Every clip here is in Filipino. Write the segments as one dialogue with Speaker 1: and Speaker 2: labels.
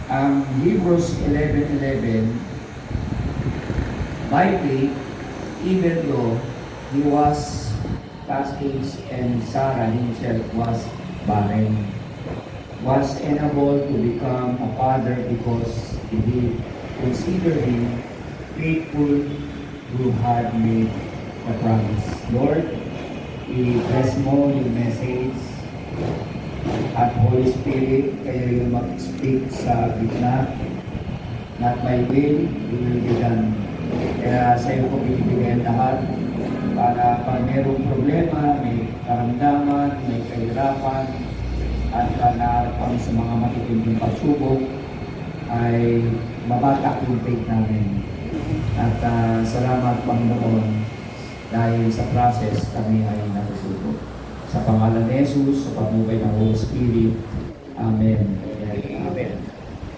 Speaker 1: Ang Hebrews 11:11, by faith, even though he was past age and Sarah himself was barren, was unable to become a father because he considered him faithful who had made the promise. Lord, i-bless mo yung message at Holy Spirit, kayo yung mag-speak sa gitna. Not my will, it will be done. Kaya sa iyo ko binibigay lahat para pag mayroong problema, may karamdaman, may kahirapan, at naharap kami sa mga matitinding pagsubok, ay mabatak yung faith namin. At salamat Panginoon dahil sa process kami ay natututo. Sa pangalan ni Jesus, sa pamumuhay ng Holy Spirit. Amen. Amen.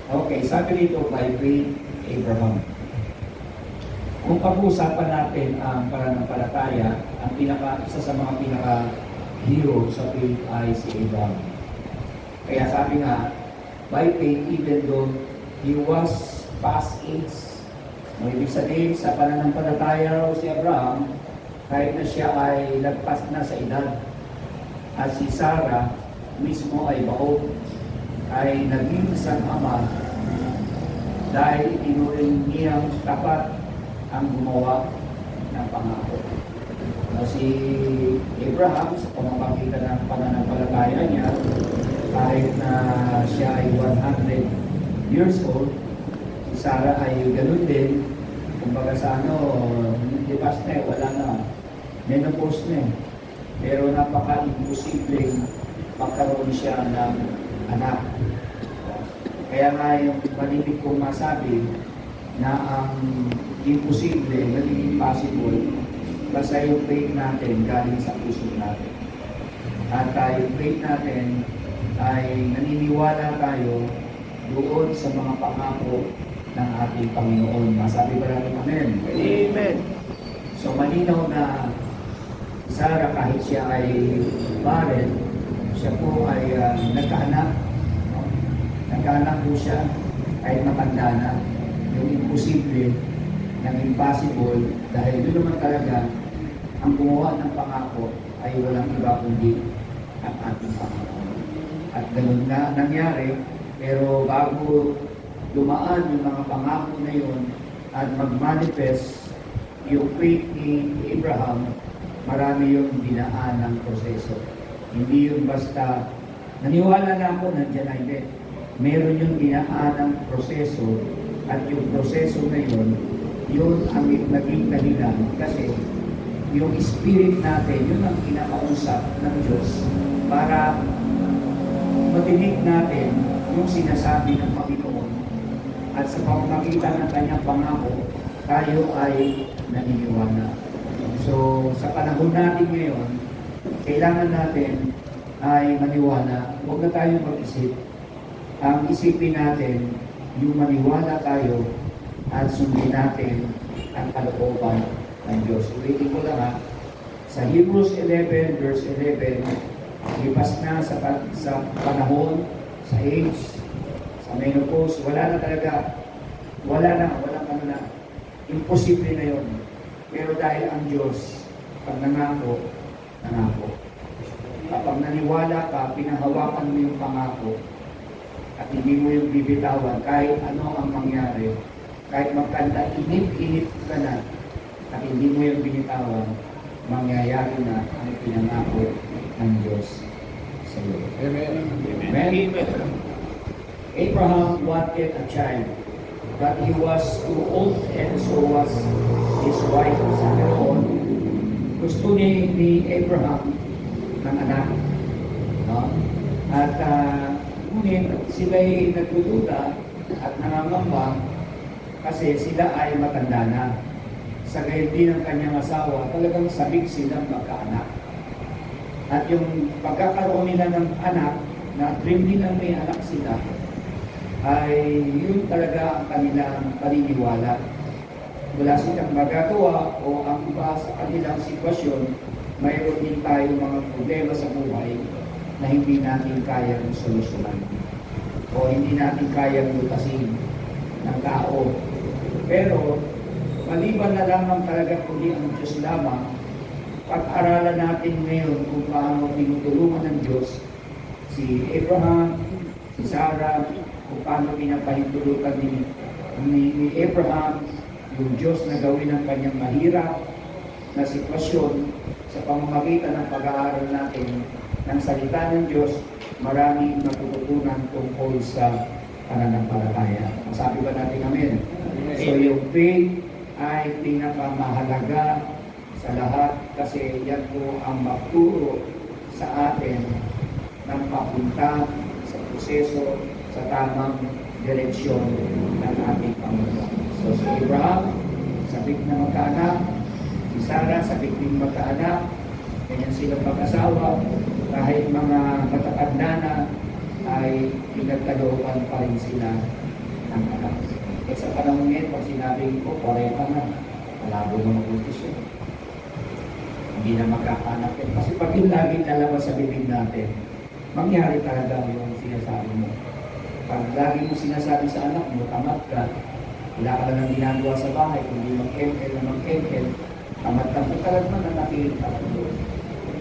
Speaker 1: Okay, sabi dito, by faith, Abraham. Kung pag-uusapan natin ang pananampalataya, ang isa sa mga pinaka-hero sa faith ay si Abraham. Kaya sabi nga, by faith, even though he was past age, ibig sabihin sa pananampalataya raw si Abraham, kahit na siya ay lagpas na sa edad, at si Sarah mismo ay baog, ay naging isang ama dahil itinuring niyang tapat ang gumawa ng pangako. Si Abraham, sa pamamagitan ng pananampalataya niya, kahit na siya ay 100 years old, si Sarah ay ganun din. Kumbaga sa lipas na wala na, menopause na pero napaka-imposibleng magkaroon siya ng anak. Kaya nga yung malibig kong masabi na ang imposible, naging possible, basta yung faith natin galing sa puso natin. At yung faith natin ay naniniwala tayo doon sa mga pangako ng ating Panginoon. Masabi ba natin amen?
Speaker 2: Amen.
Speaker 1: So malinaw na Sarah, kahit siya ay barren, siya po ay nagkaanak. No? Nagkaanak po siya kahit matanda na. Yung imposible, ng impossible, dahil doon naman talaga ang gumawa ng pangako ay walang iba kundi ang ating Panginoon. At ganun na nangyari, pero bago dumaan yung mga pangako na yun at mag-manifest yung faith ni Abraham, marami yung dinaan ng proseso. Hindi yung basta, naniwala na ako, nandiyan na hindi. Meron yung dinaan ng proseso at yung proseso na yun ang naging dahilan. Kasi yung spirit natin, yun ang kinakausap ng Diyos para matinig natin yung sinasabi ng Panginoon at sa pamamagitan ng kanyang pangako, tayo ay naniniwala. So, sa panahon natin ngayon, kailangan natin ay maniwala. Huwag na tayong mag-isip. Ang isipin natin, yung maniwala tayo at sundin natin ang kalooban ng Diyos. Ulitin ko lang sa Hebrews 11, verse 11, lipas na sa panahon, sa age, sa menopause, wala na talaga. Walang imposible na yun. Pero dahil ang Diyos, pag nangako, kapag naniwala ka, pinahawakan mo yung pangako, at hindi mo yung bibitawan, kahit ano ang mangyari, kahit magkanda, inip ka na, at hindi mo yung binitawan, mangyayari na ang pinangako ng Diyos sa iyo.
Speaker 2: Amen.
Speaker 1: Amen. Abraham wanted a child, but he was too old and so was his wife Sarah. Gusto ni Abraham ng anak. No? At ngunit sila'y nagdududa at nangangamba kasi sila ay matanda na. Sa gayon din ng kanyang asawa, talagang sabik silang magkaanak. At yung pagkakaroon nila ng anak, na dream nilang may anak sila, ay yun talaga ang kanilang paniniwala. Wala silang magagawa o ang iba sa kanilang sitwasyon, mayroon din tayong mga problema sa buhay na hindi natin kayang solusyonan. o hindi natin kayang lutasin ng tao. Pero, maliban na lamang talaga kundi ang Diyos lamang, pag-aralan natin ngayon kung paano tinutulungan ng Diyos si Abraham, si Sarah, kung paano pinapahintulutan ni Abraham yung Diyos na gawin ang kanyang mahirap na sitwasyon sa pamamagitan ng pag-aaral natin ng salita ng Diyos. Maraming matututunan tungkol sa pananampalataya. Masabi ba natin amen? So yung faith ay pinakamahalaga sa lahat kasi yan po ang magturo sa atin ng papunta sa proseso sa tamang direksyon ng ating Panginoon. So si Abraham, sabik na magkaanak, si Sarah, sabik din magkaanak, ganyan silang mag-asawa, kahit mga matatanda na ay pinagkalooban pa rin sila ng anak. Kaya sa panahon ngayon, pag sinabi ko, pareha na, malabo na mag-utis yun. Hindi na magkakanak yun. Kasi pag yung laging lalabas sa bibig natin, mangyari talaga yung sinasabi mo. Pag lagi mo sinasabi sa anak mo, tamad ka, wala ka lang ginagawa sa bahay, kundi mag-ML na mag-ML, tamad ka mo talaga na nakikita ka doon.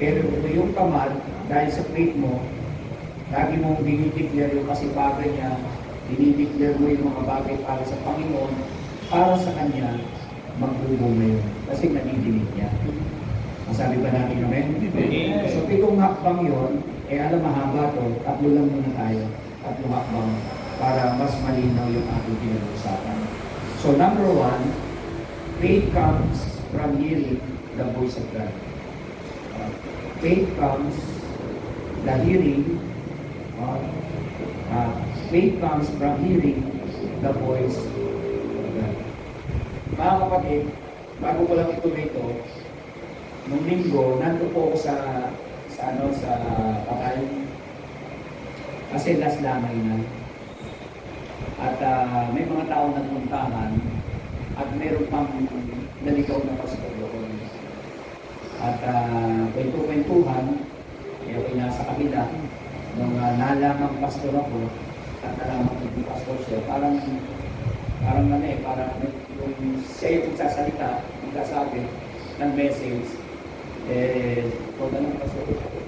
Speaker 1: Pero ito yung tamad, dahil sa faith mo, lagi mong dinideclare yung kasipagan niya, dinideclare mo yung mga bagay para sa Panginoon, para sa Kanya, magbubong yun. Kasi nadidinig niya. Masabi ba natin amen? So, pitong hakbang yun, alam mahaba to, tatlo lang muna tayo, tatlong hakbang, para mas malinaw yung ating pinag-usapan. So, number 1, faith comes from hearing the voice of God. Faith comes the hearing, faith comes from hearing the voice of God. Mga kapatid, bago ko lang ituloy ito, nung linggo, nandun po ako sa Patay. Kasi last lamay na. At may mga taong nagpuntahan at meron pang naligaw na pastor doon. At kwentuhan, kaya ako nasa kabila, nung nalamang pastor ako, at nalamang yung pastor siya, parang yung siya yung magsasalita, magsasabi ng message, huwag na ng pastor ko.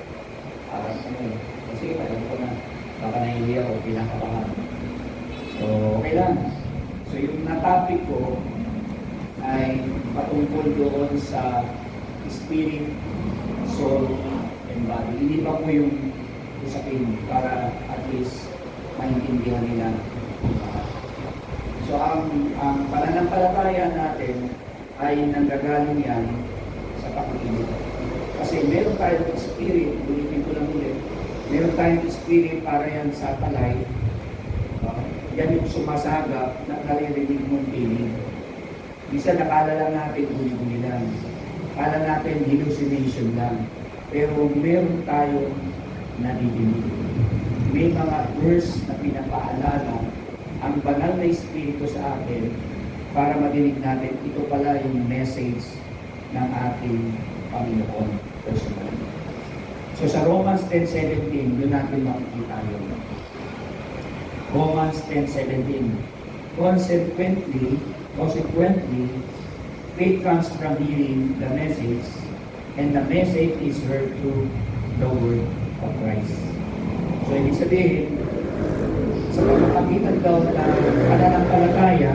Speaker 1: Parang kasi alam ko na, baka nahihiya ako, pinakabahan. So, okay lang. So, yung na-topic ko ay patungkol doon sa spirit, soul, and body. Iniba ko yung usapin para at least maintindihan nila. So, ang pananampalataya natin ay nanggagaling yan sa pakikinig. Kasi meron tayong spirit, ulitin ko lang ulit, meron tayong spirit para yan sa talay. Yan yung sumasagap na naririnig mong tinig. Bisa nakala lang natin guli-guli lang. Kala natin hallucination lang. Pero meron tayong nadidinig. May mga verse na pinapaalala ang banal na espiritu sa atin para madinig natin ito pala yung message ng ating Panginoon personally. So sa Romans 10:17, doon natin makikita yun. Romans 10:17. Consequently, faith comes from hearing the message, and the message is heard through the word of Christ. So, ibig sabihin, sa pagkakapitan daw na pananampalataya,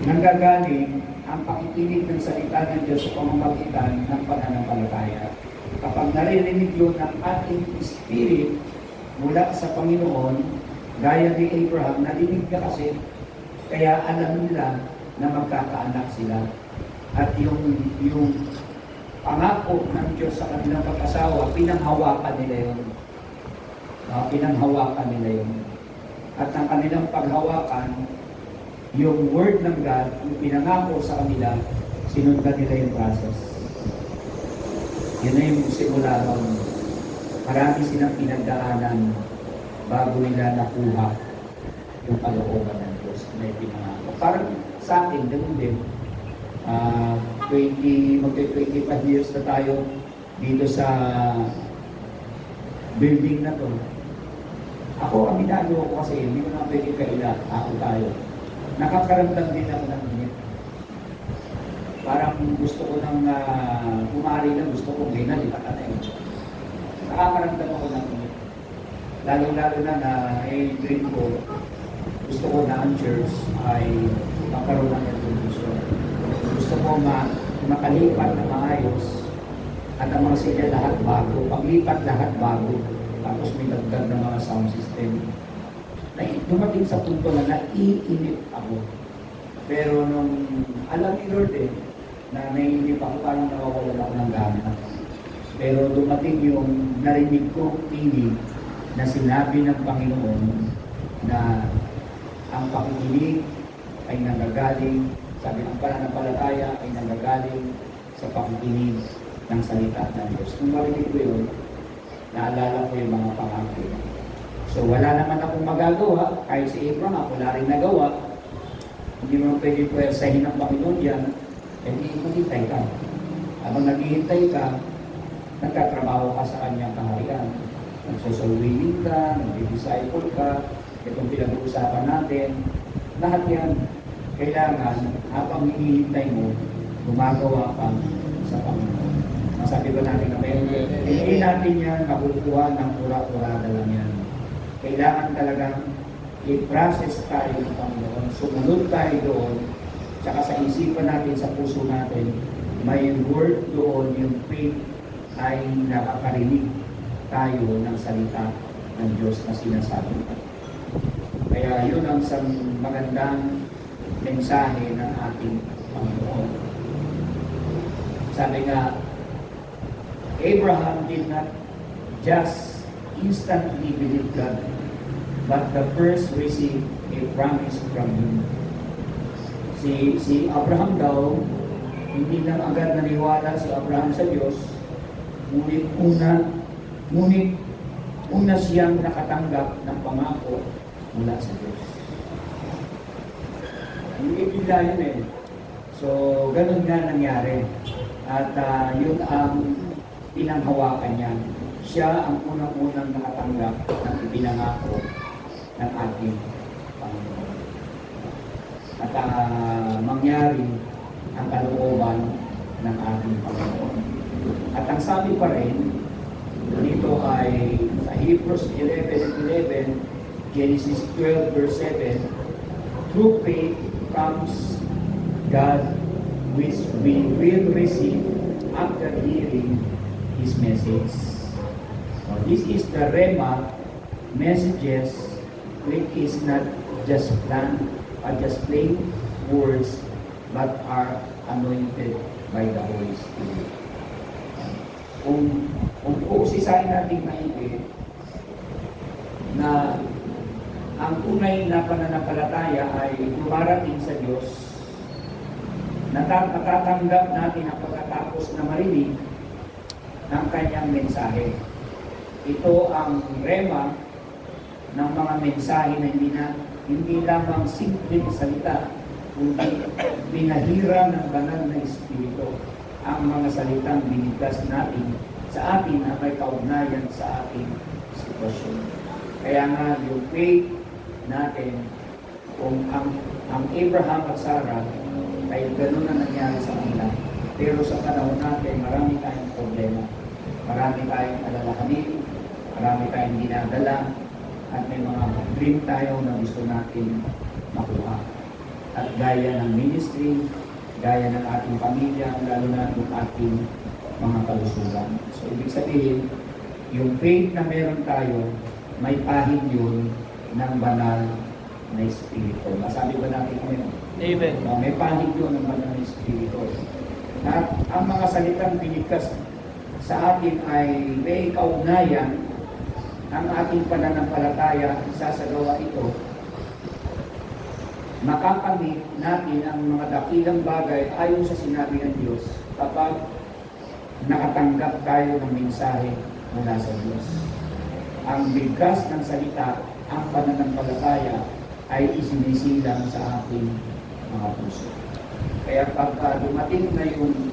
Speaker 1: nanggagaling ang pakikinig ng salita ng Diyos sa pamamagitan ng pananampalataya. Kapag naririnig yun ng ating spirit mula sa Panginoon, gaya ni Abraham, narinig na kasi, kaya alam nila na magkakaanak sila. At yung pangako ng Diyos sa kanilang pag-asawa, pinanghawakan nila yun. Pinanghawakan nila yun. At ang kanilang paghawakan, yung word ng God, yung pinangako sa kanila, sinundan nila yung process. Yun na yung simula ng marami silang pinagdaanan bago nila nakuha yung kalooban ng Diyos na ipinangako. Parang sa atin, ganun din. 25 years na tayo dito sa building na to. Ako, aminado ako kasi hindi ko na pwede kaila, ako tayo. Nakakaramdam din ako ng init. Parang gusto ko nang kumari na, gusto ko ngayon na lipat na yun. Nakakaramdam ako ng init. Lalo-lalo na dream ko, gusto ko na ang church ay magkaroon ng evolution. Gusto ko makalipat na maayos at ang mga sila lahat bago. Paglipat lahat bago. Tapos may dagdag na mga sound system. Dumating sa punto na naiinip ako. Pero nung alam ni Lord na naiinip ako, parang nawawalan ako ng gana. Pero dumating yung narinig ko piling na sinabi ng Panginoon na ang pakikinig ay nanggagaling, sabi ng pananampalataya ay nanggagaling sa pakikinig ng salita ng Diyos. Kung marinig ko yun, naalala ko yung mga pangako. So wala naman akong magagawa, kahit si Abraham, wala rin nagawa. Hindi mo pwede pwersahin ng Panginoon yan, hindi maghintay ka. Habang naghihintay ka, nagtatrabaho ka sa kanyang kaharian. Nagsusulwiling ka, nag-disciple ka, itong pinag-uusapan natin. Lahat yan, kailangan, habang hinihintay mo, gumagawa ka sa Panginoon. Masabi ba natin na hindi natin yan makukuha ng ura-urada lang yan. Kailangan talagang i-process tayo ng Panginoon. Sumunod tayo doon, tsaka sa isipan natin, sa puso natin, may word doon, yung faith ay nakakarinig tayo ng salita ng Diyos na sinasabi. Kaya yun ang isang magandang mensahe ng ating Panginoon. Sabi nga, Abraham did not just instantly believe God, but the first received a promise from Him. Si Abraham daw, hindi lang agad naniwala si Abraham sa Diyos, ngunit una siyang nakatanggap ng pangako mula sa Diyos. Hindi bigla yun So, ganun nga nangyari. At yun ang pinanghawakan niya. Siya ang unang-unang nakatanggap ng ipinangako ng ating Panginoon. At mangyari ang kalooban ng ating Panginoon. At ang sabi pa rin, dito ay sa Hebrews 11:11, Genesis 12 verse 7, through faith comes God, which we will receive after hearing His message. So this is the Rema messages, which is not just plain words, but are anointed by the Holy Spirit. Kung uusisahin natin maigi na ang tunay na pananampalataya ay dumarating sa Diyos, natatanggap natin ang pagkatapos na marinig ng kanyang mensahe. Ito ang rema ng mga mensahe na hindi lamang simpleng salita, kundi binahira ng banal na Espiritu ang mga salitang binigkas natin sa atin na may kaugnayan sa ating sitwasyon. Kaya nga yung faith natin, kung ang Abraham at Sarah ay gano'n na nangyari sa kanila. Pero sa panahon natin, marami tayong problema. Marami tayong alalahanin, marami tayong dinadala, at may mga dream tayo na gusto natin makuha. At gaya ng ministry, gaya ng ating pamilya, lalo na ng ating mga kalusugan. So, ibig sabihin, yung faith na meron tayo, may pahid yun ng banal na Espiritu. Masabi ba natin ngayon?
Speaker 2: Amen.
Speaker 1: May pahid yun ng banal na Espiritu. At ang mga salitang binigkas sa atin ay may kaugnayan ang ating pananampalataya. Isasagawa ito, makakamit natin ang mga dakilang bagay ayon sa sinabi ng Diyos kapag nakatanggap tayo ng mensahe mula sa Diyos. Ang bigkas ng salita, ang pananampalataya ay isinisilang sa ating mga puso. Kaya pag dumating na yung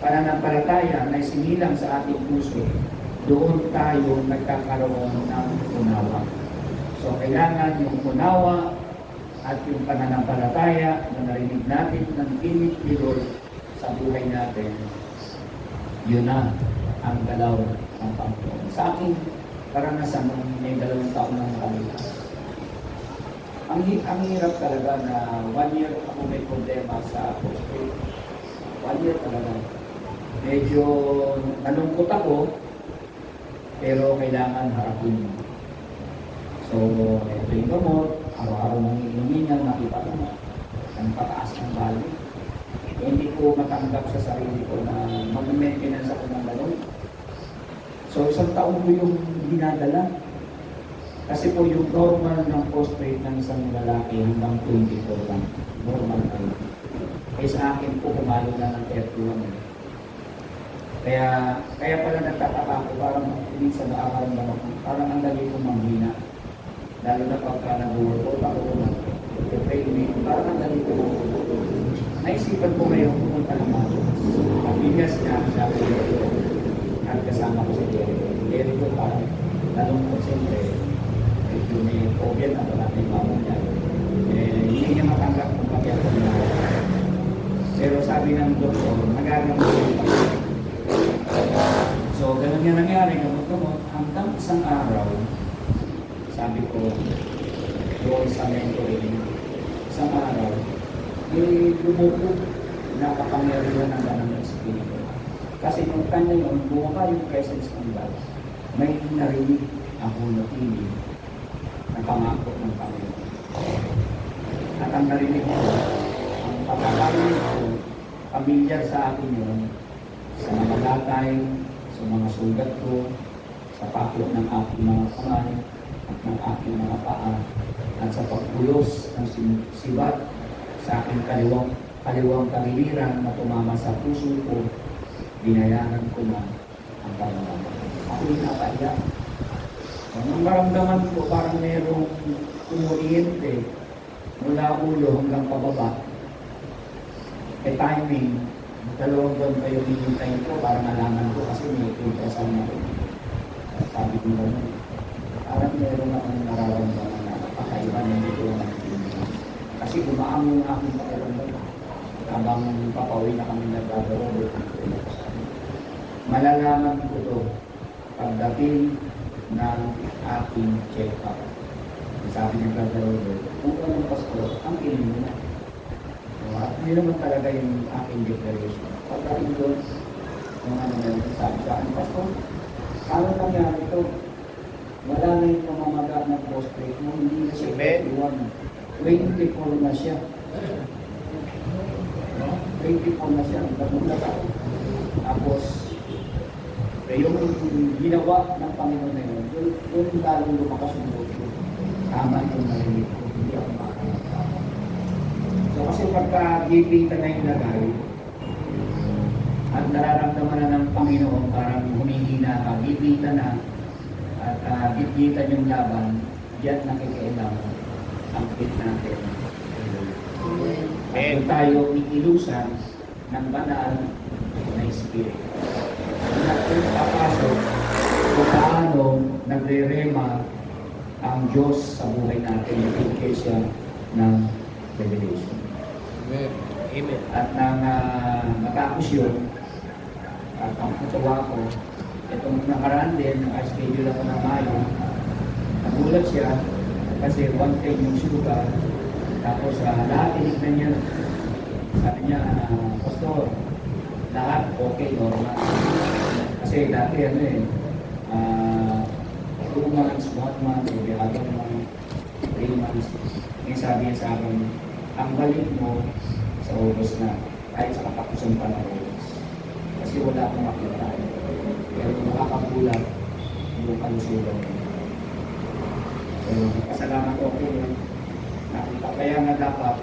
Speaker 1: pananampalataya na isinilang sa ating puso, doon tayo nagkakaroon ng unawa. So kailangan yung unawa at yung pananampalataya na narinig natin ng tinig ni Lord sa buhay natin, yun na ang galaw ng Panginoon. Sa aking karanasan nung may 2 taon ng nakalipas, ang hirap talaga na 1 year ako may problema sa prostate. 1 year talaga. Medyo nalungkot ako, pero kailangan harapin. So, ito yung gamot, araw-araw nang iinumin yan, nakita ko na, ang pataas ng bali. Hindi ko matanggap sa sarili ko na mag-maintenance ako ng gano'n. So, 1 taon ko yung dinadala. Kasi po yung normal ng prostate ng isang lalaki hanggang 24 lang. Normal na yun. Eh sa akin po, kumalo na ng 31. Kaya pala nagtataka ko, parang minsan nakakaramdam ako, parang ang dali kong manghina. Lalo na pagka nag-workout ako naman, parang ang dali ko. Naisipan ko ngayon pumunta ng Matos. Ang bigas niya, sabi ko, kasama ko si Jericho. Jericho parang lalong ko siyempre, medyo may phobia na wala na yung mama niya. Hindi niya matanggap kung bakit ako niya. Pero sabi ng doktor, nagagamot yung pagkakas. So, ganun nga nangyari, gamot-gamot, hanggang isang araw, sabi ko, doon sa mentoring, isang araw, lumubog, nakapangyarihan ng ganang espiritu. Kasi nung kanya yun, buka yung presence ng God, may narinig ako na tinig na pangako ng Panginoon. At ang narinig ko, ang pagkakarinig ko, pamilyar sa akin yun, sa mga latay, sa mga sugat ko, sa paklo ng aking mga kamay, at ng aking mga paa, at sa pagpulos ng sibat sa aking kaliwang kaliliran na tumama sa puso ko, binayaran ko na ang Panginoon. Ako yung napaiyak. Ang maramdaman ko parang merong umuliente mula ulo hanggang pababa. Timing, 2 buwan kayo hihintayin ko para malaman ko kasi may ultrasound na rin. Sabi ko gano'n, parang meron akong nararamdaman na pakaiba na hindi ko nakikinig. Kasi gumaan yung aking pakiramdam. Habang papawi na kami nagagawin, malalaman ko ito pagdating ng aking check-up. Sabi ng gagawin, kung anong pastor, ang ilim mo na. Hindi naman talaga yung aking declaration. Pagdating doon, yung ano na sabi sa akin, pastor, ano nangyari ito? Wala na yung pamamaga ng prostate mo, hindi na siya 21. 24 na siya. 24 na siya, nagulat ako. Tapos, yung ginawa ng Panginoon na yun, yung lalong lumakas yung loob ko. Tama yung narinig ko, hindi ako makakalaga. So kasi pagka gipita na yung lagay, at nararamdaman na ng Panginoon, parang humihina ka, gipita na, at gipitan yung laban, diyan nakikailang ang pit natin. At kung tayo ikilusan ng banal na Espiritu. Kung papasok kung paano nagre-rema ang Diyos sa buhay natin, yung kaysa ng revelation.
Speaker 2: Amen. Amen.
Speaker 1: At nang matapos yun, at ang katawa ko, itong nakaraan din, naka-schedule ako ng Mayo, nagulat siya kasi 110 yung sugar, tapos lahat tinignan niya. Sabi niya, Pastor, lahat okay, normal. Kasi dati 2 months, 1 month, maybe other month, 3 months. Ngayon sabi niya sa akin, ang balik mo sa August na, kahit sa katapusan pa ng August. Kasi wala akong makita. Pero nakakagulat yung kalusugan mo. So, pasalamat ko nakita. Kaya nga dapat,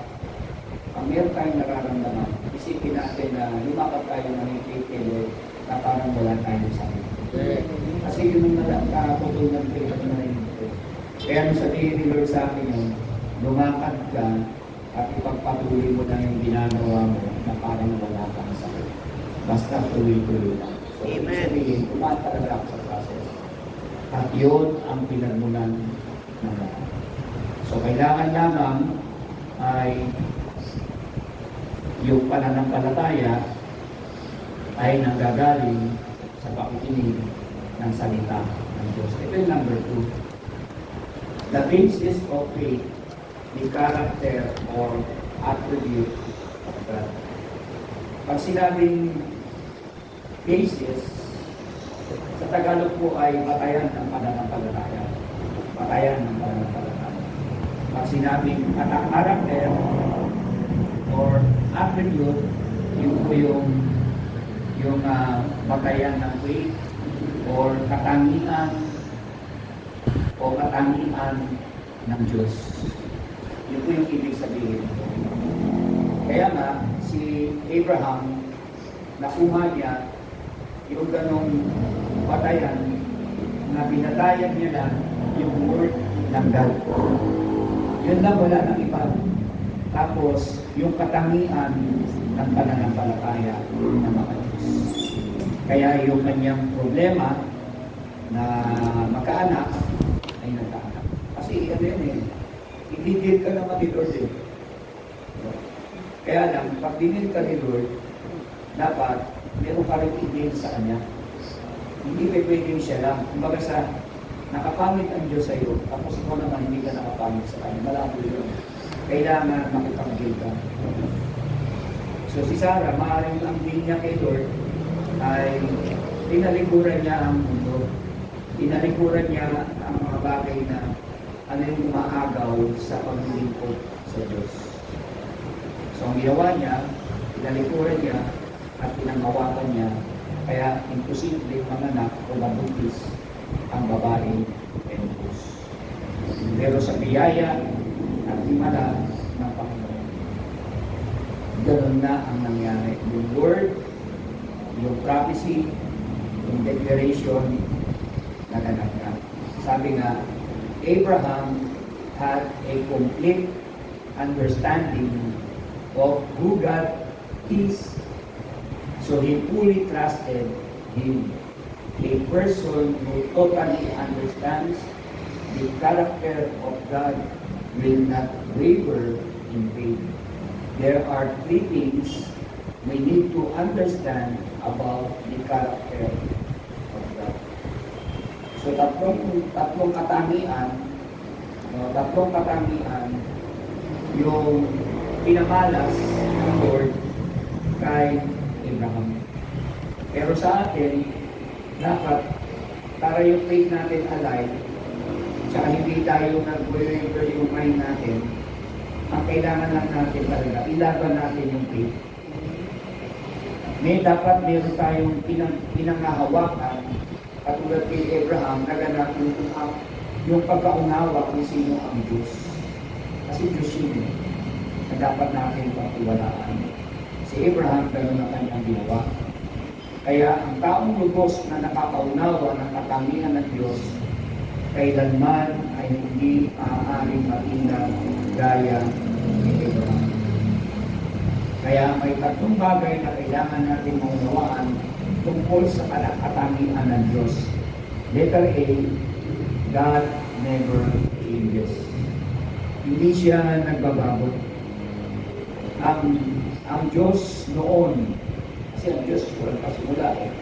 Speaker 1: pag meron tayong nararamdaman, isipin natin na lumapat tayo ng ikikilo na parang wala tayong sakit. Kasi yun ang nakatutunan ko yung narinig ko. Kaya nung sabihin ni Lord sa akin yun, lumakad ka at ipagpatuloy mo na yung ginagawa mo na parang wala kang sakit. Basta tuloy-tuloy lang. So, sabihin, tumatalaga ako sa process. At yun ang pinagmulan ng lahat. So kailangan lamang ay yung pananampalataya ay nanggagaling sa pakikinig ng salita ng Diyos. Ito yung number 2. The basis of faith, the character or attribute of God. Pag sinabing basis, sa Tagalog po ay batayan ng pananampalataya. Batayan ng pananampalataya. Pag sinabing character or attribute, yun po yung batayan ng faith or katangian ng Diyos. Yun po yung ibig sabihin. Kaya nga, si Abraham, nakuha niya yung ganong batayan na binatayan niya lang yung word ng God. Yun lang, wala nang iba. Tapos, yung katangian ng pananampalataya ng mga Diyos. Kaya yung kanyang problema na magkaanak ay nagkaanak. Kasi ano yun eh, i-deal ka naman ni Lord eh. Kaya lang, pag dinil ka ni Lord, dapat meron ka rin i-deal sa Kanya. Hindi pwedeng siya lang. Kumbaga sa nakapamit ang Diyos sa iyo, tapos ikaw naman hindi ka nakapamit sa Kanya. Malabo yun. Kailangan makipag-deal ka. So si Sarah, maaaring ang deal niya kay Lord ay tinalikuran niya ang mundo. Tinalikuran niya ang mga bagay na ano yung umaagaw sa paglilingkod sa Diyos. So ang ginawa niya, tinalikuran niya at pinangawakan niya, kaya imposible manganak o mabuntis ang babaeng Pentecost. Pero sa biyaya at himala ng Panginoon, ganoon na ang nangyari. Yung word, yung prophecy, yung declaration, naganap na. Sabi nga, Abraham had a complete understanding of who God is. So he fully trusted Him. A person who totally understands the character of God will not waver in faith. There are 3 things we need to understand about the character of God. So tatlong katangian yung pinamalas ng Lord kay Abraham. Pero sa atin, dapat para yung faith natin alive, tsaka hindi tayo nag-waver yung mind natin, ang kailangan lang natin talaga, ilaban natin yung faith. Dapat meron tayong pinangahawakan, katulad kay Abraham, naganap yung pagkaunawa kung sino ang Diyos. Kasi Diyos yun na dapat natin pagtiwalaan. Si Abraham, gano'n ang kanyang ginawa. Kaya ang taong lubos na nakakaunawa ng katangian ng Diyos, kailanman ay hindi maaaring matinag gaya ni Abraham. Kaya may 3 bagay na kailangan natin maunawaan tungkol sa katangian ng Diyos. Letter A, God never changes. Hindi siya nagbabago. Ang Diyos noon, kasi ang Diyos walang kasimula eh.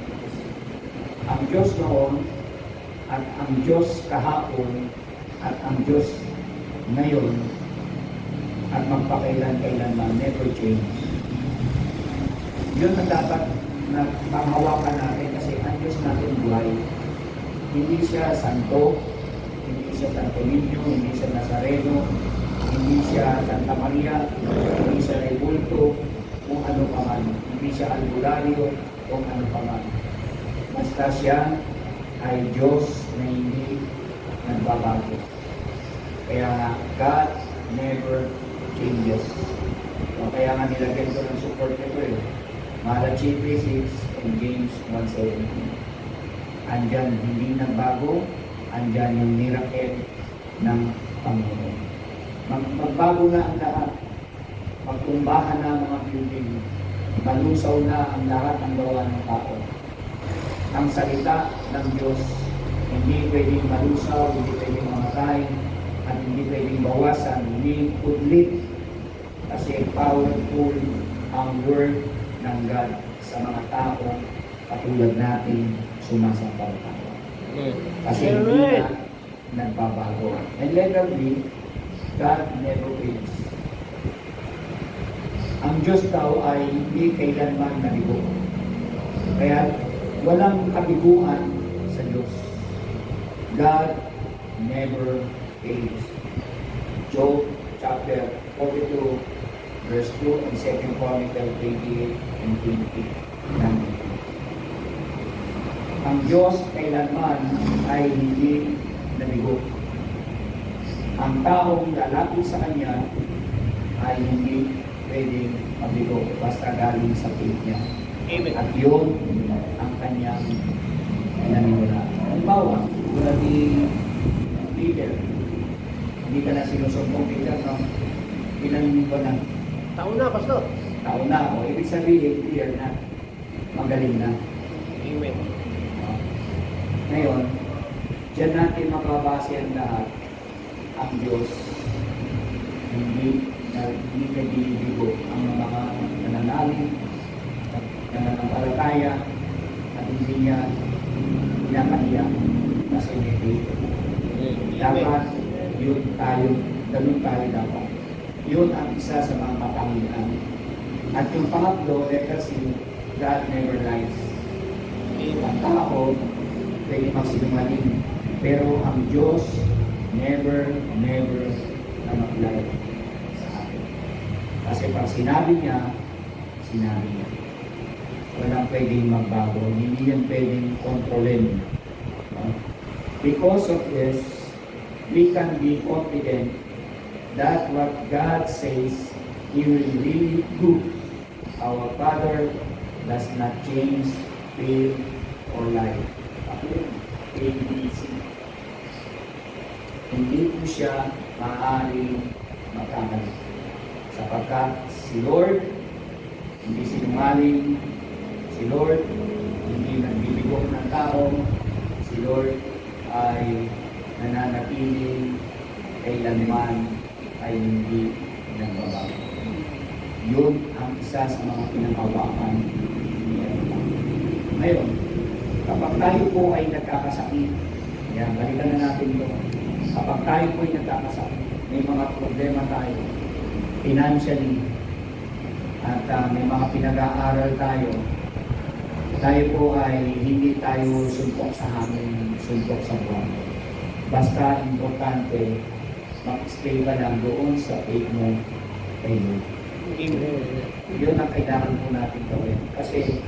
Speaker 1: Ang Diyos noon, at ang Diyos kahapon, at ang Diyos ngayon, at magpakailan-kailanman, never change. Yun ang dapat na panghawakan natin kasi ang Diyos natin buhay. Hindi siya santo, hindi siya Santo Niño, hindi siya Nazareno, hindi siya Santa Maria, hindi siya Rebulto, kung ano pa man. Hindi siya albularyo, kung ano pa man. Basta siya ay Diyos na hindi nagbabago. Kaya God never changes. So, kaya nga nilagyan ko ng support nito eh. Malachi 3:6 and James 1:17. Andyan, hindi nagbago, andyan yung miracle ng Panginoon. Magbago na ang lahat. Magtumbahan na ang mga building. Malusaw na ang lahat ng gawa ng tao. Ang salita ng Diyos, hindi pwedeng malusaw, hindi pwedeng mamatay, at hindi pwedeng bawasan ni pudlit kasi powerful ang word ng God sa mga tao katulad natin sumasampalataya. Kasi hindi na nagbabago. And literally, God never fails. Ang Diyos daw ay hindi kailanman nabigo. Kaya walang kabiguan sa Diyos. God never fails. Job chapter 42 verse 2 and 2 Chronicles 28 and 20. Ang Diyos kailanman ay hindi nabigo. Ang taong lalapit sa Kanya ay hindi pwedeng mabigo basta galing sa faith niya.
Speaker 2: Amen.
Speaker 1: At yun ang kanyang pinaniniwala. Halimbawa, tulad ni Peter, hindi ka na sinusumpong Peter, no? Pinaniniwala na.
Speaker 2: Taon na, Pastor.
Speaker 1: Tao na, o ibig sabihin, clear na. Magaling na.
Speaker 2: Amen.
Speaker 1: Ngayon, dyan natin makabase ang lahat. Ang Diyos, hindi nagbibigo ang mga nananalig, nananampalataya, at hindi niya pinakaiya kasi may faith. Dapat yun tayo, ganun tayo dapat. Yun ang isa sa mga kapangyarihan. At yung pangatlo, let us see, God never lies. Ang tao, pwede magsinungaling. Pero ang Diyos, never na mag-lie sa atin. Kasi pag sinabi niya, sinabi niya. Walang pwedeng magbago. Hindi yan pwedeng kontrolin. Because of this, we can be confident that what God says, He will really do. Our Father does not change, fail, or lie. ABC. Hindi po siya maaaring magkamali. Sapagkat si Lord, hindi sinungaling, si Lord, hindi nagbibigo ng tao, si Lord ay nananatiling kailanman ay hindi nagbabago. Yun ang isa sa mga pinanghawakan ni Allah. Ngayon, kapag tayo po ay nagkakasakit, yan, balikan na natin ito. Kapag tayo po ay nagkakasakit, may mga problema tayo, financially, at may mga pinag-aaral tayo, tayo po ay hindi tayo sumpok sa hangin, sumpok sa buwan. Basta importante, mag-stay ka lang doon sa faith mo kay Lord. Yun ang kailangan po natin gawin. Kasi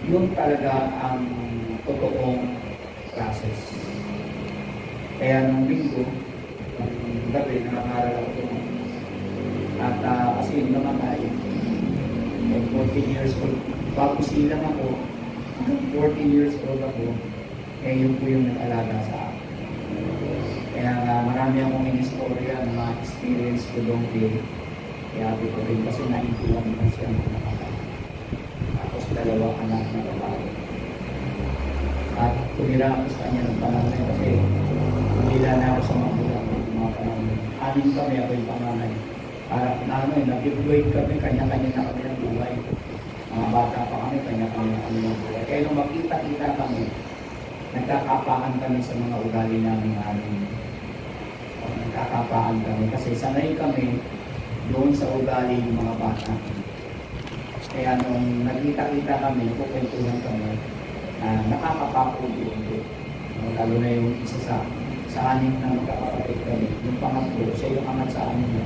Speaker 1: yun talaga ang totoong process. Kaya nung linggo, nung gabi, nangangaral ako doon. At kasi yun naman ay 14 years old. Bago silang ako, 14 years old ako, yun po yung nag-alaga sa akin. Kaya marami akong in-istorya ng mga experience ko doon kaya ako ko rin kasi naintuan ko siya ng nakakaya. Tapos dalawang anak na babae. At tumira ako sa kanya ng panganay kasi humila na ako sa mga panganay. Anin kami, ako yung panganay. Para nag-deploy kami, kanya-kanya na kami ng buhay. Mga bata pa kami, kanya-kanya na kami ng buhay. Kaya nung makita-kita kami, nagkakapaan kami sa mga ugali namin nagkakapaan kami kasi sanay kami doon sa ugali ng mga bata. Kaya nung nagkita-kita kami, kukwentuhan kami, nakakapako doon. Lalo na yung isa sa anin na magkakapatid kami. Yung pangatlo, siya yung angat sa anin.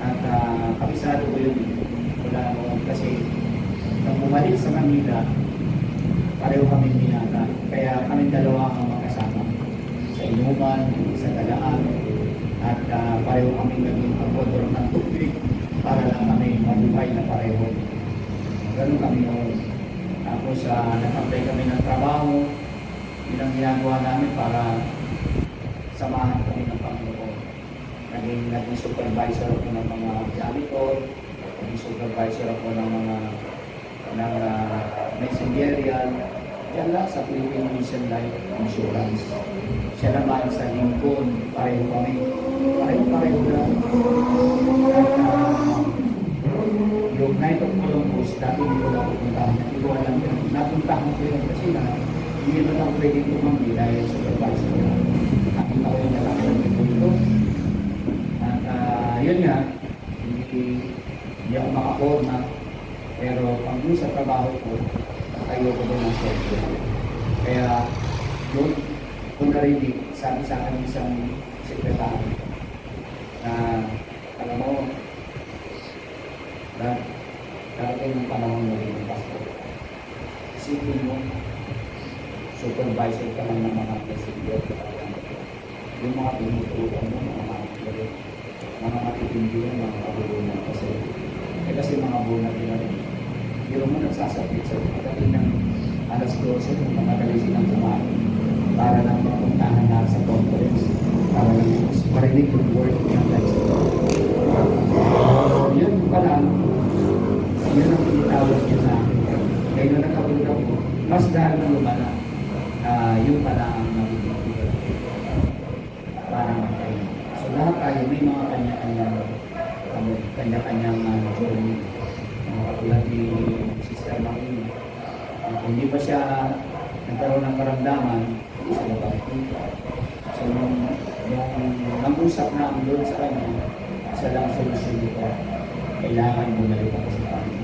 Speaker 1: At kabisado ko yun. Wala naman kasi nung bumalik sa Manila, pareho kami binata. Kaya kami dalawa ang magkasama. Sa inuman, sa galaan, at pareho kami naging pagkodor ng tubig para lang kami mabuhay na pareho. Ganun kami noon. Tapos nag-apply kami ng trabaho. Yun ang ginagawa namin para samahan kami ng Panginoon. Naging supervisor ako ng mga janitor, naging supervisor ako ng mga messengerial, yan lang sa Philippine Mission Life Insurance. Siya naman sa Lincoln, pareho kami. pareho lang. At yung Night of Columbus, dati hindi ko lang pupuntahan. Hindi ko alam yun. Napuntahan ko yun kasi na hindi naman ako pwedeng tumanggi dahil supervisor na. Nakita ko yung lalaki ng punto. At yun nga, hindi ako makaporma. Pero pag doon sa trabaho ko, ayoko doon ng sentro. Kaya doon, kung narinig, sabi sa akin isang sekretary na alam mo, na darating ng panahon na rin ng pastor. Isipin mo, supervisor ka lang ng mga presidente. Yung mga pinutukan mo, mga matitindi yung mga kabulunan kasi mga bunat nila rin. Pero mo nagsasapit sa pagdating ng alas 12 kung makadali silang kumain para lang mapuntahan lahat sa conference para lang marinig yung word ng Christ. Yun pa lang, yun ang tinitawag niya sa akin. Kaya nung nakapulog ako, mas dahil na lumala, yun pala ang nabibigyan. Parang kayo. So lahat tayo may mga kanya-kanyang journey. Katulad ni Sister Marie. Kung hindi pa siya nagkaroon ng karamdaman, hindi siya nabalik. So nung nag-usap na ang Lord sa kanya, isa lang ang solusyon nito, kailangan bumalik ako sa kanya.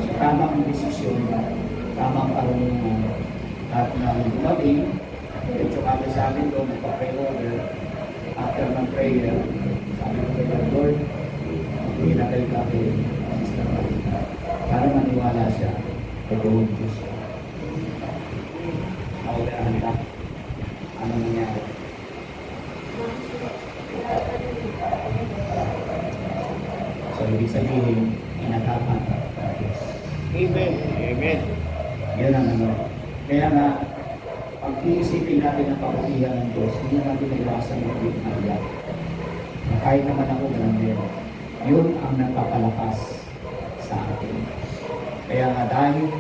Speaker 1: So tama ang desisyon, tama ang karunungan, at nang dumating, ito kami sa amin doon, nagpa-pray order, after ng prayer, sabi ko kay Lord, pinagay ka kay Sister Marita para maniwala siya kay Lord Diyos. Naulahan ka. Ano nangyari? So, ibig sabihin, inagapan ka ng Diyos.
Speaker 2: Amen. Amen.
Speaker 1: Yan ang ano. Kaya nga, pag iisipin natin ang kabutihan ng Diyos, hindi natin naiwasan ng pagkakaya. Kahit naman ako grande, yun ang nagpapalakas sa atin. Kaya nga dahil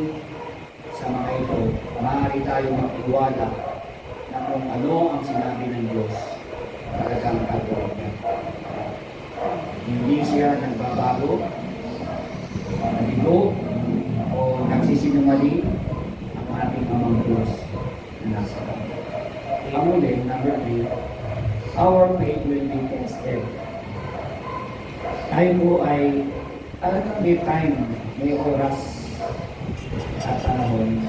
Speaker 1: sa mga ito, maaari tayong magtiwala na kung ano ang sinabi ng Diyos, talagang gagawin niya. Hindi siya nagbabago, nabigo, o nagsisinungaling ang ating amang Diyos na nasa kanya. Ang uli, number 3, our faith will be tested. Tayo po ay talagang may time, may oras at panahon.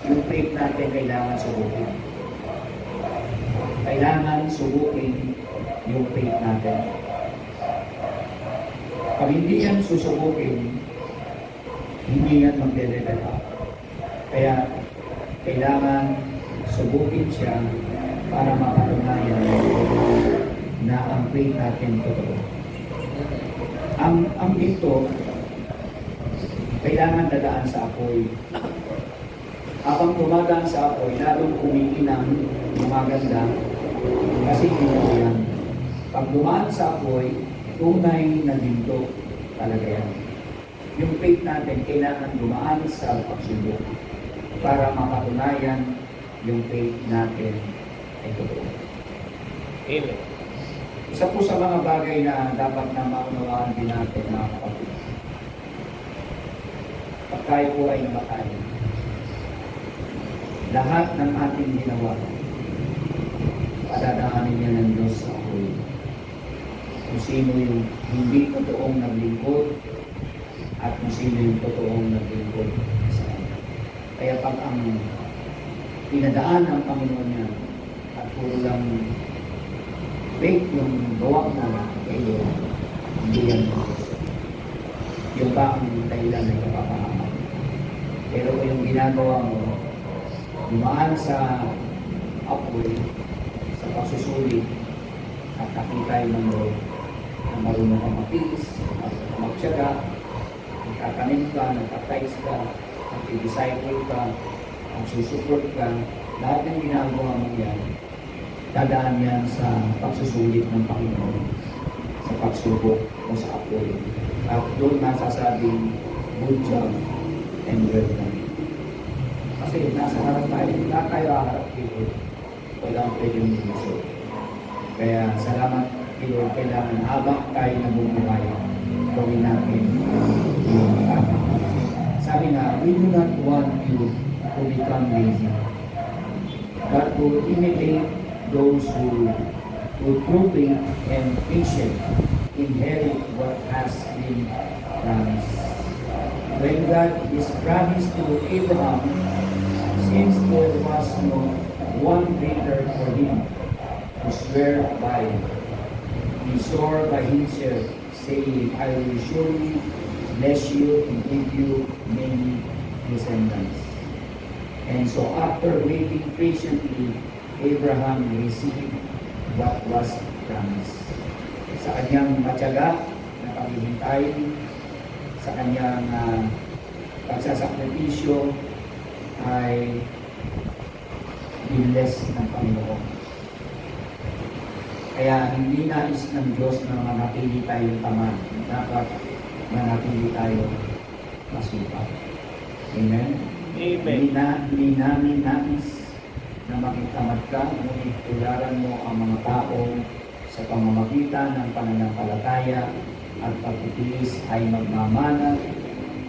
Speaker 1: Yung faith natin kailangan subukin. Kailangan subukin yung faith natin. Pag hindi yan susubukin, hindi yan magde-level up. Kaya kailangan subukin siya para mapatunayan na ang faith natin totoo. Ang ito, kailangan dadaan sa apoy. Habang tumadaan sa apoy, lalong kumikinang maganda kasi ginto yan. Pag dumaan sa apoy, tunay na ginto talaga yan. Yung faith natin, kailangan dumaan sa pagsubok para mapatunayan yung faith natin ay totoo.
Speaker 2: Amen.
Speaker 1: Isa po sa mga bagay na dapat na maunawaan din natin mga kapatid. Pag tayo po ay namatay, lahat ng ating ginawa, padadaanin niya ng Diyos sa apoy. Kung sino yung hindi totoong naglingkod at kung sino yung totoong naglingkod sa Kanya. Kaya pag ang pinadaan ng Panginoon niya at puro lang faith yung gawa mo kayo, hindi yan yung ba ang dahilan ng kapapahamak. Pero kung yung ginagawa mo, dumaan sa apoy, sa pagsusuli, at nakita yung Lord na marunong ka matiis, magtiyaga, nagtatanim ka, nagtatize ka, nag-disciple ka, nagsusupport ka, lahat ng ginagawa mo yan, dadaan yan sa pagsusulit ng Panginoon, sa pagsubok o sa apoy. At doon nasasabing, good job and well done. Kasi nasa harap tayo, lahat tayo haharap dito, walang pwedeng lumusot. Kaya salamat Lord, kailangan habang tayo nabubuhay, gawin natin yung tama. Sabi nga, we do not want you to become lazy, but to imitate those who through faith and patience inherit what has been promised. When God is promised to Abraham, since there was no one greater for him to swear by, he swore by himself, saying, I will surely bless you and give you many descendants. And so after waiting patiently, Abraham received what was promised. Sa kanyang matyaga na paghihintay, sa kanyang pagsasakripisyo ay binless ng Panginoon. Kaya hindi nais ng Diyos na manatili tayong tamad. Dapat manatili tayo masupat. Amen?
Speaker 2: Amen.
Speaker 1: Hindi namin nais na makitamad ka, ngunit tularan mo ang mga tao sa pamamagitan ng pananampalataya at pagtitiis ay magmamana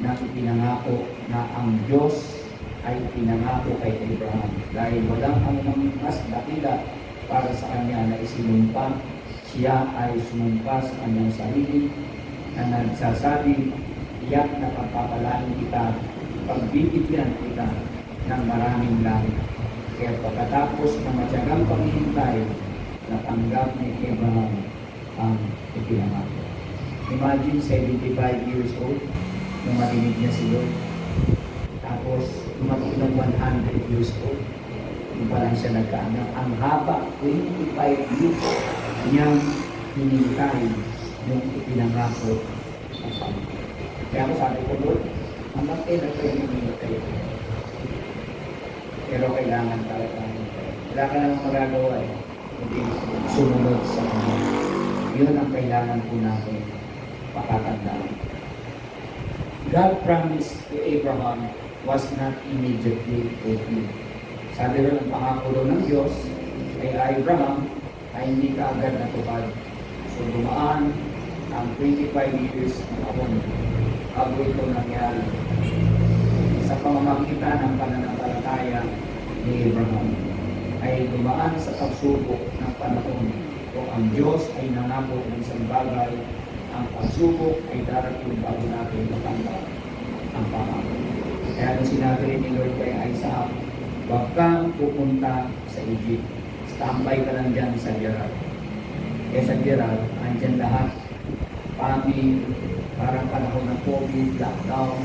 Speaker 1: na ipinangako na ang Diyos ay pinangako kay Abraham. Dahil walang anumang mas dakila para sa kanya na isinumpa, siya ay sumumpa sa kanyang sarili na nagsasabi, iyak na pagpapalain kita, pagbibigyan kita ng maraming langit. Kaya pagkatapos ng matyagang paghihintay, natanggap ni Abraham ang ipinangako. Imagine 75 years old, nung marinig niya si Lord. Tapos, tumating ng 100 years old, yung pa lang siya nagkaanak. Ang haba, 25 years, niyang hinintay yung ipinangako ng Panginoon. Kaya ako sabi ko, Lord, hanggang kailan kayo hinintay kayo? Pero kailangan talaga. Wala ka namang magagawa eh. Hindi sumunod sa Kanya. Yun ang kailangan po natin pakatandaan. God promised to Abraham was not immediately fulfilled. Sabi rin ang pangako ng Diyos kay Abraham ay hindi kaagad natupad. So dumaan ang 25 years na taon bago ito nangyari. Sa pamamagitan ng pananampalataya ni Abraham ay dumaan sa pagsubok ng panahon kung ang Diyos ay nangako ng isang bagay, ang pagsubok ay darating bago natin matanggap ang pangako. Kaya nung sinabi rin ni Lord kay Isaac, huwag kang pupunta sa Egypt. Standby ka lang dyan sa Gerar. Kaya sa Gerar, andyan lahat. Famine, parang panahon ng COVID, lockdown.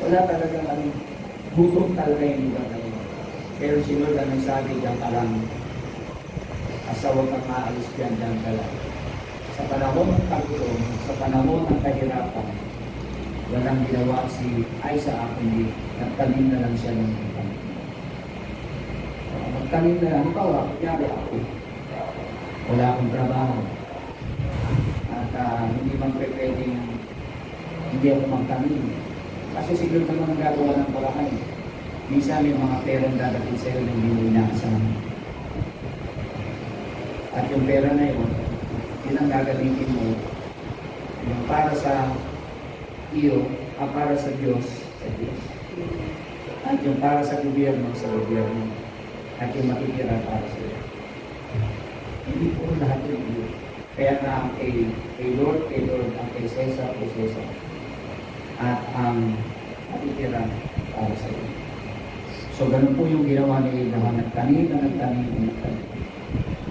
Speaker 1: Wala talagang gutom talaga yung lugar na yun. Pero si Lord ang nagsabi, diyan ka lang. Asa huwag kang maalis dyan ka lang. Sa panahon ng tagulong, sa panahon ng kahirapan, walang ginawa si Isaac, hindi nagtanim na lang siya ng ipan. Magtanim na lang, ikaw, kunyari ako. Wala akong trabaho. At hindi man pwedeng hindi ako magtanim. Kasi siguro naman ang gagawa ng paraan. Minsan may mga perang dadating sa'yo na hindi mo inaasahan. At yung pera na yun, yun ang gagamitin mo yung para sa iyo, para sa Diyos, sa Diyos. At yung para sa gobyerno, sa gobyerno. At yung makikira para sa iyo. Hindi po lahat yun. Kaya na kay Lord, ang kay Cesar, at ang matitira para sa iyo. So, ganun po yung ginawa ni Abraham. Nagtanim.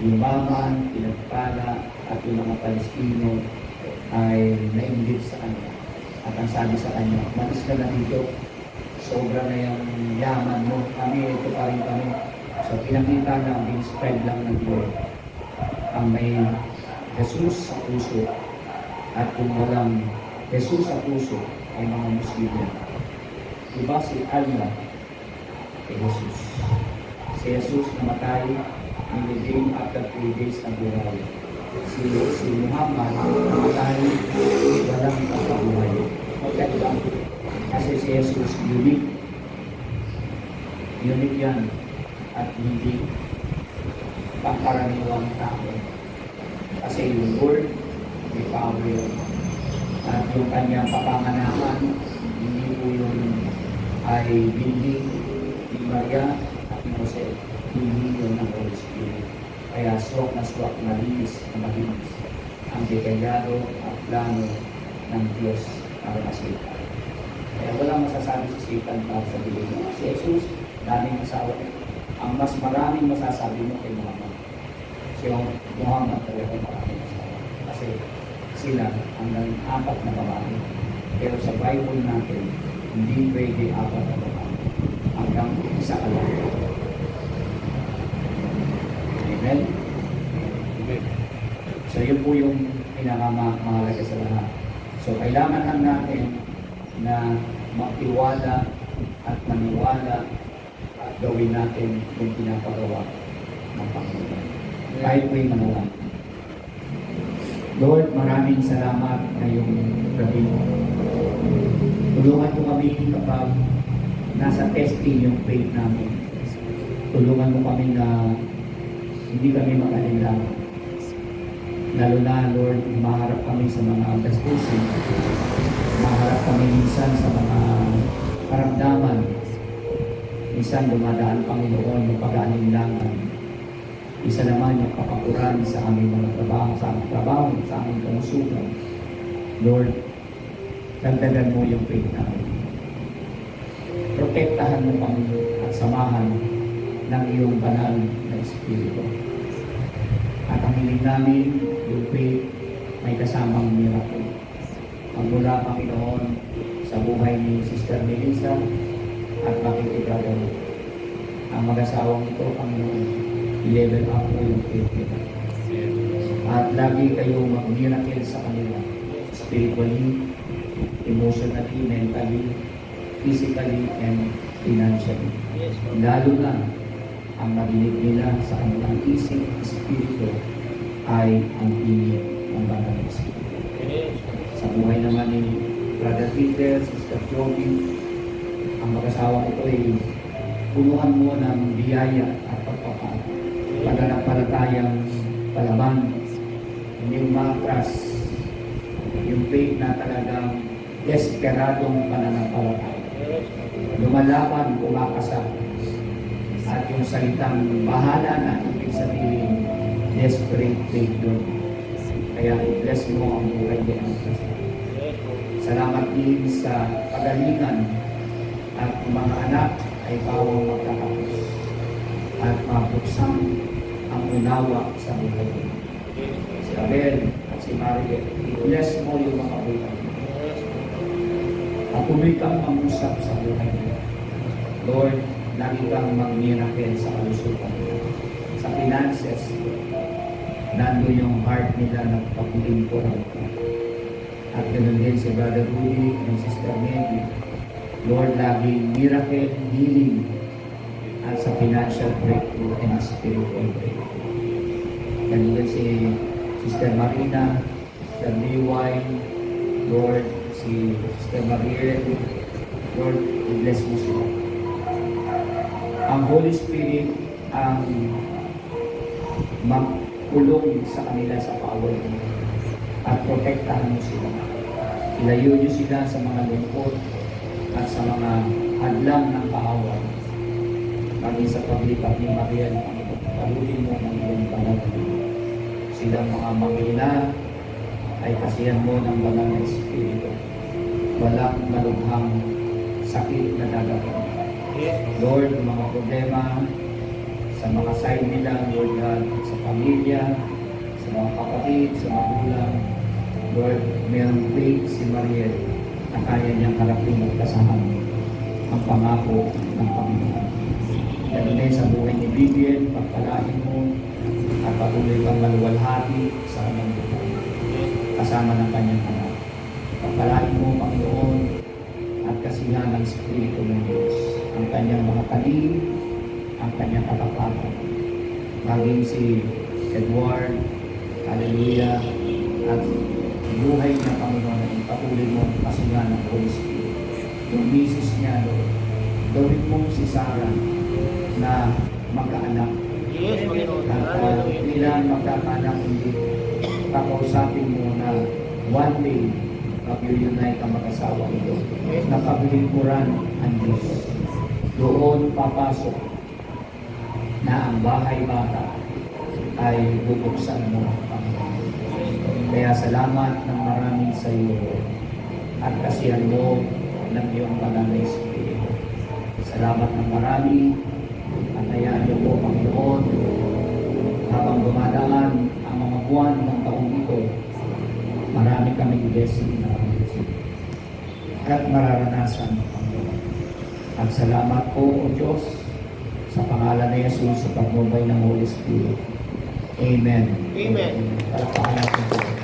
Speaker 1: Yumaman, pinagpala, at yung mga Palestino ay nainggit sa kanya. At ang sabi sa kanya, malis ka na dito. Sobra na yung yaman mo. Kami, ito pa rin kami. So, pinakita lang, in-spread lang ng Lord. Ang may Jesus sa puso at kung walang Jesus sa puso ay mga Muslim. Diba si Allah kay Jesus? Si Jesus namatay, nilibing after 3 days na buhay. Si Muhammad namatay, walang pagkabuhay. Magkaiba. Kasi si Jesus unique. Unique yan. At hindi pangkaraniwang tao. kasi yung word, may power yun. At yung kanyang kapanganakan, hindi po yun ay binhi ni Maria at ni Jose, binhi yun ng Holy Spirit. Kaya swak na linis na mahinis ang detallado at plano ng Diyos para masita. Kaya walang masasabi si Satan para sa bibig mo. Si Jesus, daming asawa. Ang mas maraming masasabi mo kay Muhammad. Si Muhammad talaga maraming asawa. Kasi sila hanggang 4 na babae. Pero sa Bible natin, hindi pwede 4 na babae. Hanggang isa ka lang. Amen?
Speaker 2: Amen.
Speaker 1: So yun po yung pinakamahalaga sa lahat. So kailangan lang natin na magtiwala at maniwala at gawin natin yung pinapagawa ng Panginoon. Kahit po'y manalang. Lord, maraming salamat ngayong gabi mo. Tulungan mo kami kapag nasa testing yung faith namin. Tulungan mo kami na hindi kami mag-alala. Lalo na, Lord, maharap kami sa mga gastusin. Maharap kami minsan sa mga karamdaman. Minsan dumadaan, Panginoon, yung pag-aalinlangan. Isa naman yung kapakuran sa aming mga trabaho, sa aming kamusugan. Lord, dagdagan mo yung faith namin. Protektahan mo kami at samahan ng iyong banal na Espiritu. At ang hiling namin, yung faith, may kasamang miracle. Magmula, Panginoon, sa buhay ni Sister Melissa at makikipagod. Ang mag-asawang ito, Panginoon, i-level up mo yung faith nila. At lagi kayo mag-miracle sa kanila. Spiritually, emotionally, mentally, physically, and financially. Lalo na ang nadinig nila sa kanilang isip, espiritu, ay ang pinig ng Banal na Espiritu. Sa buhay naman ni Brother Peter, Sister Joey, ang mag-asawa ito ay punuan mo ng biyaya at pagpapala. Paganampalatayang palaban, hindi umatras, yung faith na talagang desperadong pananampalataya. Lumalaban, kumakasa, at yung salitang bahala na ibig sabihin, desperate faith doon. Kaya i-bless mo ang buhay niya. Salamat din sa pagalingan at mga anak ay bawang magkakapos at mabuksan ang unawa sa buhay niya. Si Abel at si Maria, i-bless mo yung mga buhay. Patuloy kang mangusap sa buhay niya. Lord, lagi kang mag-miracle sa kalusugan. Sa finances, nando yung heart nila na pagpuling ko lang. At ganoon din si Brother Rudy and Sister Maggie. Lord, laging miracle, healing, at sa financial breakthrough and spiritual breakthrough. Ganoon din si Sister Marina, Sister Liway, Lord, si Sister Mariel. Lord, bless mo sila. Ang Holy Spirit ang magkulong sa kanila sa power mo at protektahan mo sila. Ilayo niyo sila sa mga lungkot at sa mga hadlang ng kaaway. Maging sa paglipat ni Maria, palutin mo ng iyong banal. Silang mga manghina ay kasihan mo ng banal na Espiritu. Walang malubhang sakit na dadating. Lord, yung mga problema sa mga side nila, Lord God, sa pamilya, sa mga kapatid, sa magulang, Lord, mayroong faith si Mariel na kaya niyang harapin at kasahan ang pangako ng Panginoon. Ganun din sa buhay ni Vivian, pagpalain mo at patuloy kang maluwalhati sa kanyang buhay kasama ng kanyang anak. Pagpalain mo, Panginoon, at kasihan ng Espiritu ng Diyos ang kanyang mga talim, ang kanyang katapatan. Maging si Edward, hallelujah, at buhay niya, Panginoon, na ipatuloy mo ang kasihan ng Holy Spirit. Yung misis niya, Lord, gawin mo si Sarah na magkaanak.
Speaker 2: Yes, Panginoon.
Speaker 1: At bilang magkakaanak, hindi kakausapin mo na one day, mag-reunite ang mag-asawa ito. Nakabilingkuran ang Diyos. Doon papasok na ang bahay bata ay bubuksan mo, Panginoon. Kaya salamat ng maraming sa iyo at kasihan mo ng iyong banal na Espiritu. Salamat ng marami at hayaan niyo po, Panginoon, habang dumadaan ang mga buwan ng taong ito, marami kaming blessing na at mararanasan, Panginoon. At salamat po, O Diyos, sa pangalan ni Jesus sa pagnubay ng Holy Spirit. Amen.
Speaker 2: Amen.
Speaker 1: Palakpakan natin po.